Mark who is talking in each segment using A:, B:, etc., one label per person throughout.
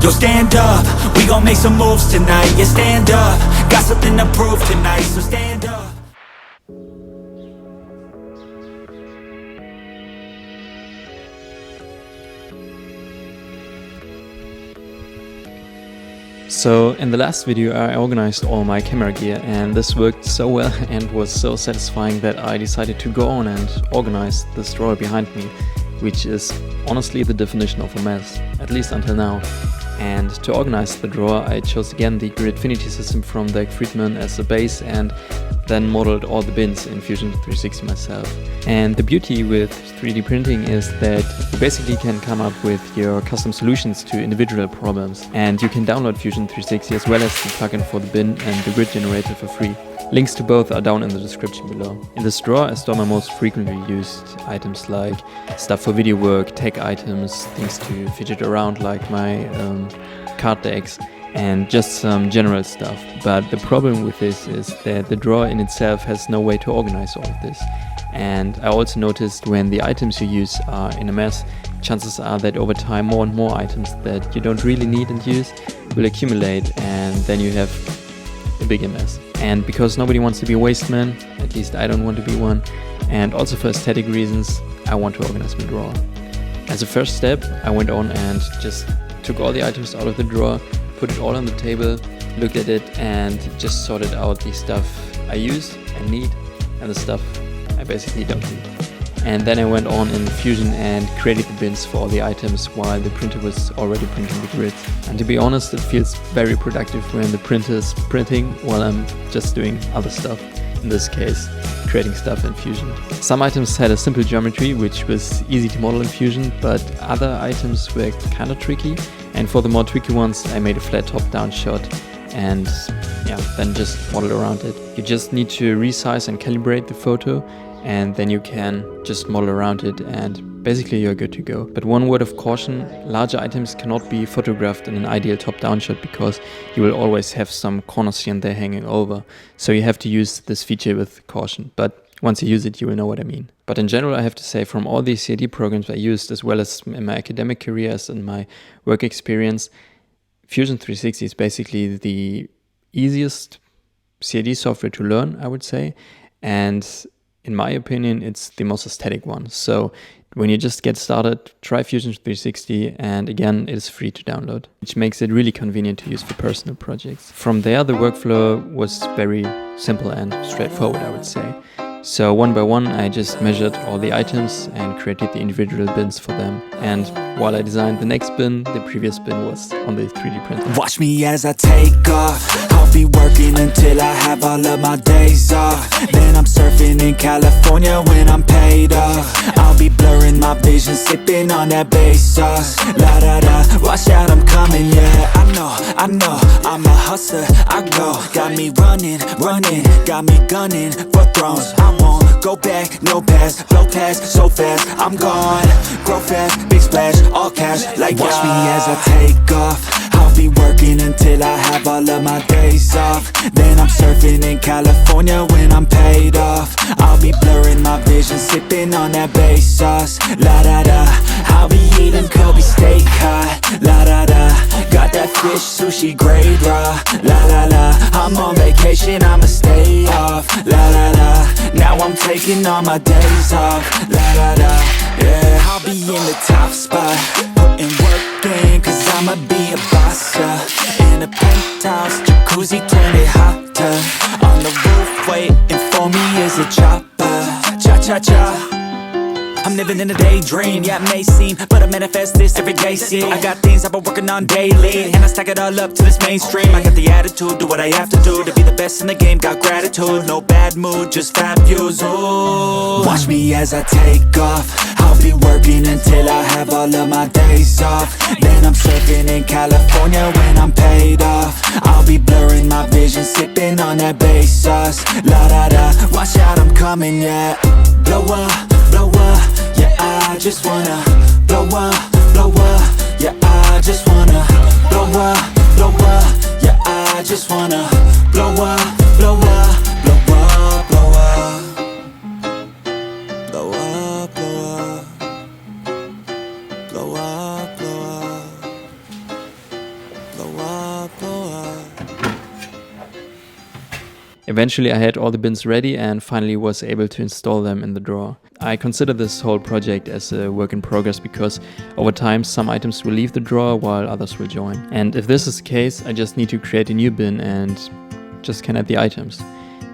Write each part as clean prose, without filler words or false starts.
A: Yo, stand up, we gon' make some moves tonight. Yeah, stand up, got something to prove tonight. So stand up.
B: So in the last video I organized all my camera gear, and this worked so well and was so satisfying that I decided to go on and organize this drawer behind me, which is honestly the definition of a mess, at least until now. And to organize the drawer I chose again the Gridfinity system from Zack Freedman as the base, and then modeled all the bins in Fusion 360 myself. And the beauty with 3D printing is that you basically can come up with your custom solutions to individual problems, and you can download Fusion 360 as well as the plugin for the bin and the grid generator for free. Links to both are down in the description below. In this drawer I store my most frequently used items like stuff for video work, tech items, things to fidget around like my card decks, and just some general stuff. But the problem with this is that the drawer in itself has no way to organize all of this. And I also noticed when the items you use are in a mess, chances are that over time more and more items that you don't really need and use will accumulate, and then you have a bigger mess. And because nobody wants to be a waste man, at least I don't want to be one, and also for aesthetic reasons, I want to organize my drawer. As a first step, I went on and just took all the items out of the drawer, put it all on the table, looked at it, and just sorted out the stuff I use and need and the stuff I basically don't need. And then I went on in Fusion and created the bins for all the items while the printer was already printing the grids. And to be honest, it feels very productive when the printer is printing while I'm just doing other stuff. In this case, creating stuff in Fusion. Some items had a simple geometry which was easy to model in Fusion, but other items were kind of tricky. And for the more tricky ones, I made a flat top-down shot and then just model around it. You just need to resize and calibrate the photo, and then you can just model around it and basically you're good to go. But one word of caution, larger items cannot be photographed in an ideal top-down shot because you will always have some corners here and there hanging over. So you have to use this feature with caution, but once you use it you will know what I mean. But in general I have to say, from all these CAD programs I used, as well as in my academic career as in my work experience, Fusion 360 is basically the easiest CAD software to learn, I would say, and in my opinion, it's the most aesthetic one. So when you just get started, try Fusion 360, and again, it is free to download, which makes it really convenient to use for personal projects. From there, the workflow was very simple and straightforward, I would say. So one by one, I just measured all the items and created the individual bins for them. And while I designed the next bin, the previous bin was on the 3D printer.
A: Watch me as I take off. I'll be working until I have all of my days off. Then I'm surfing in California when I'm paid off. I'll be blurring my vision, sipping on that bass sauce. La da da, watch out, I'm coming, yeah. I know, I'm a hustler, I go. Got me running, got me gunning for thrones. I won't go back, no pass, blow past so fast, I'm gone. Grow fast, big splash, all cash, like watch me as I take off. I'll be working until I have all of my days off. Then I'm surfing in California when I'm paid off. I'll be blurring my vision, sipping on that bass sauce. La da da, I'll be eating Kobe steak hot. La da da, got that fish sushi grade raw. La la la, I'm on vacation, I'ma stay off. La la la, now I'm taking all my days off. La la la, yeah, I'll be in the top spot, putting work in, cause I'ma be a boss, in a penthouse, jacuzzi, turn it hotter. On the roof, waiting for me is a chopper. Cha-cha-cha, I'm living in a daydream, yeah it may seem, but I manifest this every day, see. I got things I've been working on daily, and I stack it all up till it's mainstream. I got the attitude, do what I have to do to be the best in the game, got gratitude. No bad mood, just fat views, ooh. Watch me as I take off. I'll be working until I have all of my days off. Then I'm surfing in California when I'm paid off. I'll be blurring my vision, sipping on that bass sauce. La da da, watch out, I'm coming, yeah. Blow up, yeah, I just wanna blow up, yeah, I just wanna blow up, yeah, I just wanna blow up, blow up, blow up, blow up, blow up, blow up, blow up, blow up.
B: Eventually I had all the bins ready and finally was able to install them in the drawer. I consider this whole project as a work in progress because over time some items will leave the drawer while others will join. And if this is the case, I just need to create a new bin and just can add the items.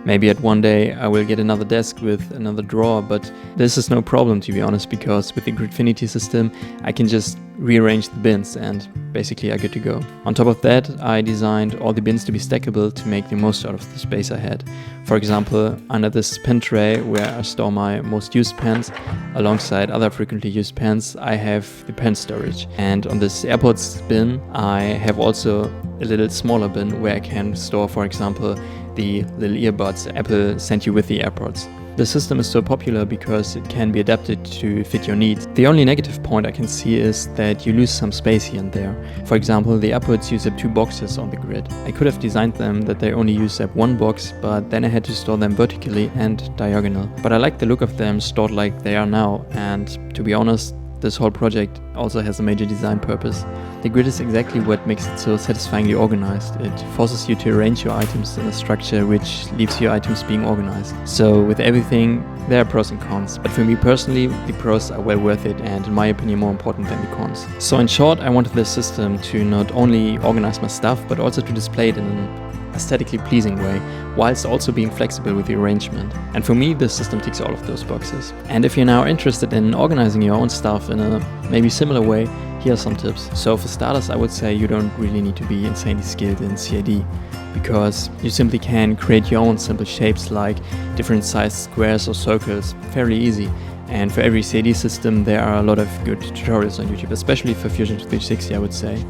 B: Maybe at one day I will get another desk with another drawer, but this is no problem to be honest, because with the Gridfinity system I can just rearrange the bins and basically I'm good to go. On top of that, I designed all the bins to be stackable to make the most out of the space I had. For example, under this pen tray where I store my most used pens, alongside other frequently used pens, I have the pen storage. And on this AirPods bin, I have also a little smaller bin where I can store, for example, the little earbuds Apple sent you with the AirPods. The system is so popular because it can be adapted to fit your needs. The only negative point I can see is that you lose some space here and there. For example, the AirPods use up 2 boxes on the grid. I could have designed them that they only use up 1 box, but then I had to store them vertically and diagonal. But I like the look of them stored like they are now, and to be honest, this whole project also has a major design purpose. The grid is exactly what makes it so satisfyingly organized. It forces you to arrange your items in a structure which leaves your items being organized. So with everything, there are pros and cons. But for me personally, the pros are well worth it and in my opinion more important than the cons. So in short, I wanted this system to not only organize my stuff, but also to display it in an aesthetically pleasing way, whilst also being flexible with the arrangement. And for me, this system ticks all of those boxes. And if you're now interested in organizing your own stuff in a maybe similar way, here are some tips. So for starters, I would say you don't really need to be insanely skilled in CAD, because you simply can create your own simple shapes like different sized squares or circles fairly easy. And for every CAD system, there are a lot of good tutorials on YouTube, especially for Fusion 360, I would say.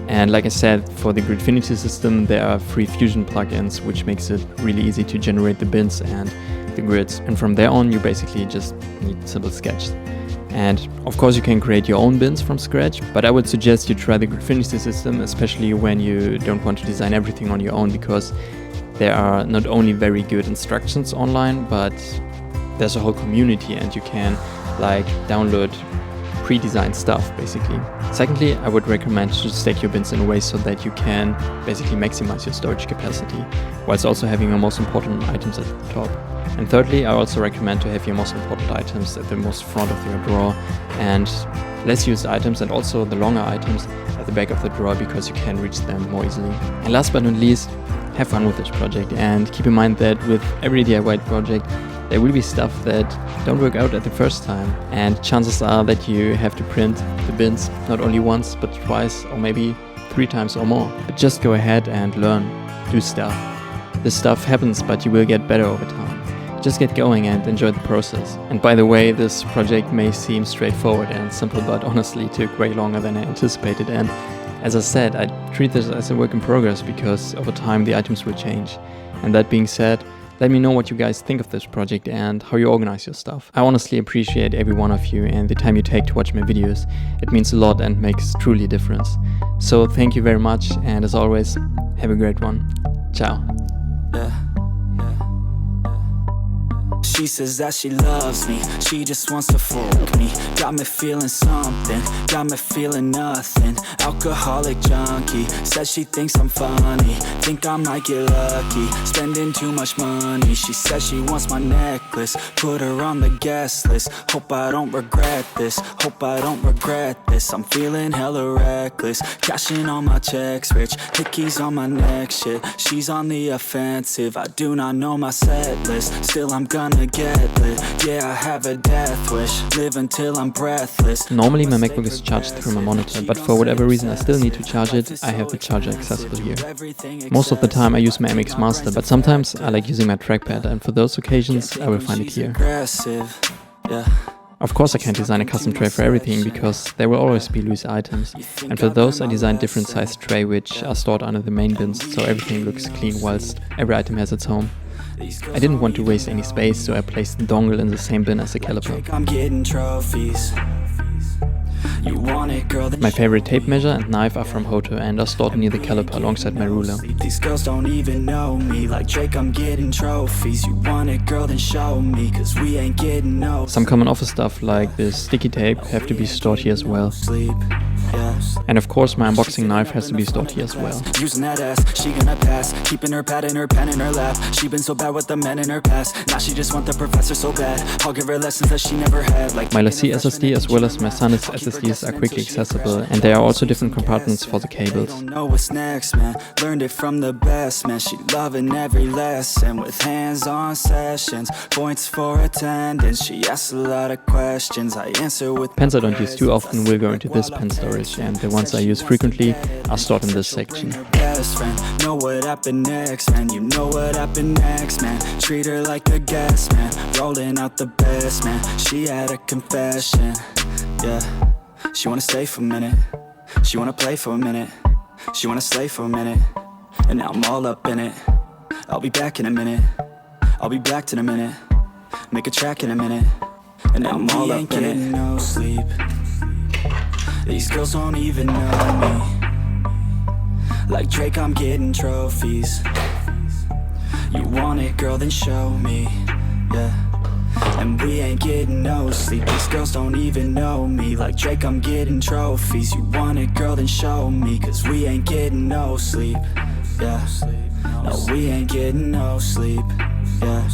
B: And like I said, for the Gridfinity system, there are free Fusion plugins, which makes it really easy to generate the bins and the grids. And from there on, you basically just need simple sketches. And of course, you can create your own bins from scratch, but I would suggest you try the Gridfinity system, especially when you don't want to design everything on your own, because there are not only very good instructions online, but there's a whole community and you can like download pre-designed stuff basically. Secondly, I would recommend to stack your bins in a way so that you can basically maximize your storage capacity, whilst also having your most important items at the top. And thirdly, I also recommend to have your most important items at the most front of your drawer and less used items and also the longer items at the back of the drawer, because you can reach them more easily. And last but not least, have fun with this project and keep in mind that with every DIY project there will be stuff that don't work out at the first time, and chances are that you have to print the bins not only once but twice or maybe 3 times or more. But just go ahead and learn, do stuff. This stuff happens, but you will get better over time. Just get going and enjoy the process. And by the way, this project may seem straightforward and simple, but honestly took way longer than I anticipated. And as I said, I treat this as a work in progress because over time the items will change. And that being said, let me know what you guys think of this project and how you organize your stuff. I honestly appreciate every one of you and the time you take to watch my videos. It means a lot and makes truly a difference. So thank you very much, and as always, have a great one. Ciao.
A: She says that she loves me, she just wants to fuck me. Got me feeling something, got me feeling nothing. Alcoholic junkie, says she thinks I'm funny. Think I might get lucky, spending too much money. She says she wants my necklace, put her on the guest list. Hope I don't regret this, hope I don't regret this. I'm feeling hella reckless, cashing all my checks rich. Hickeys on my neck, shit, she's on the offensive. I do not know my set list, still I'm gonna get lit. Yeah, I have a death wish, live until I'm breathless.
B: Normally my MacBook is charged through my monitor, but for whatever reason I still need to charge it. I have the charger accessible here. Most of the time I use my MX Master, but sometimes I like using my trackpad, and for those occasions I will find it here. Of course I can't design a custom tray for everything, because there will always be loose items, and for those I designed different sized tray which are stored under the main bins, so everything looks clean whilst every item has its home. I didn't want to waste any space, so I placed the dongle in the same bin as the caliper. My favorite tape measure and knife are from Hoto and are stored near the caliper alongside my ruler.
A: These girls don't even know me, like Drake I'm getting trophies. You want it, girl, then show me, cause we ain't getting no.
B: Some common office stuff like this sticky tape have to be stored here as well.
A: yeah.
B: And of course my unboxing knife has to be stored here as well.
A: Using that ass, she gonna pass. Keeping her pad and her pen in her lap. She been so bad with the men in her past. Now she just want the professor so bad. I'll give her lessons that she never had. Like
B: My LaCie SSD as well as my Sandisk SSDs are quickly accessible, and there are also different compartments for the cables.
A: Don't know what's next, man. Learned it from the best, man. She loving every lesson with hands-on sessions. Points for attendance. She asks a lot of questions. I answer with
B: Pens I don't use too often will go into this pen storage, and the ones I use frequently are stored in this section.
A: best friend. Know what happened next, man. You know what happened next, man. Treat her like a guest, man. Rolling out the best, man. She had a confession, yeah. She wanna stay for a minute. She wanna play for a minute. She wanna slay for a minute. And now I'm all up in it. I'll be back in a minute. I'll be back in a minute. Make a track in a minute. And now I'm all up in it. No sleep. These girls don't even know me. Like Drake, I'm getting trophies. You want it, girl, then show me, yeah. And we ain't getting no sleep. These girls don't even know me. Like Drake, I'm getting trophies. You want it, girl, then show me. Cause we ain't getting no sleep, yeah. No, we ain't getting no sleep, yeah.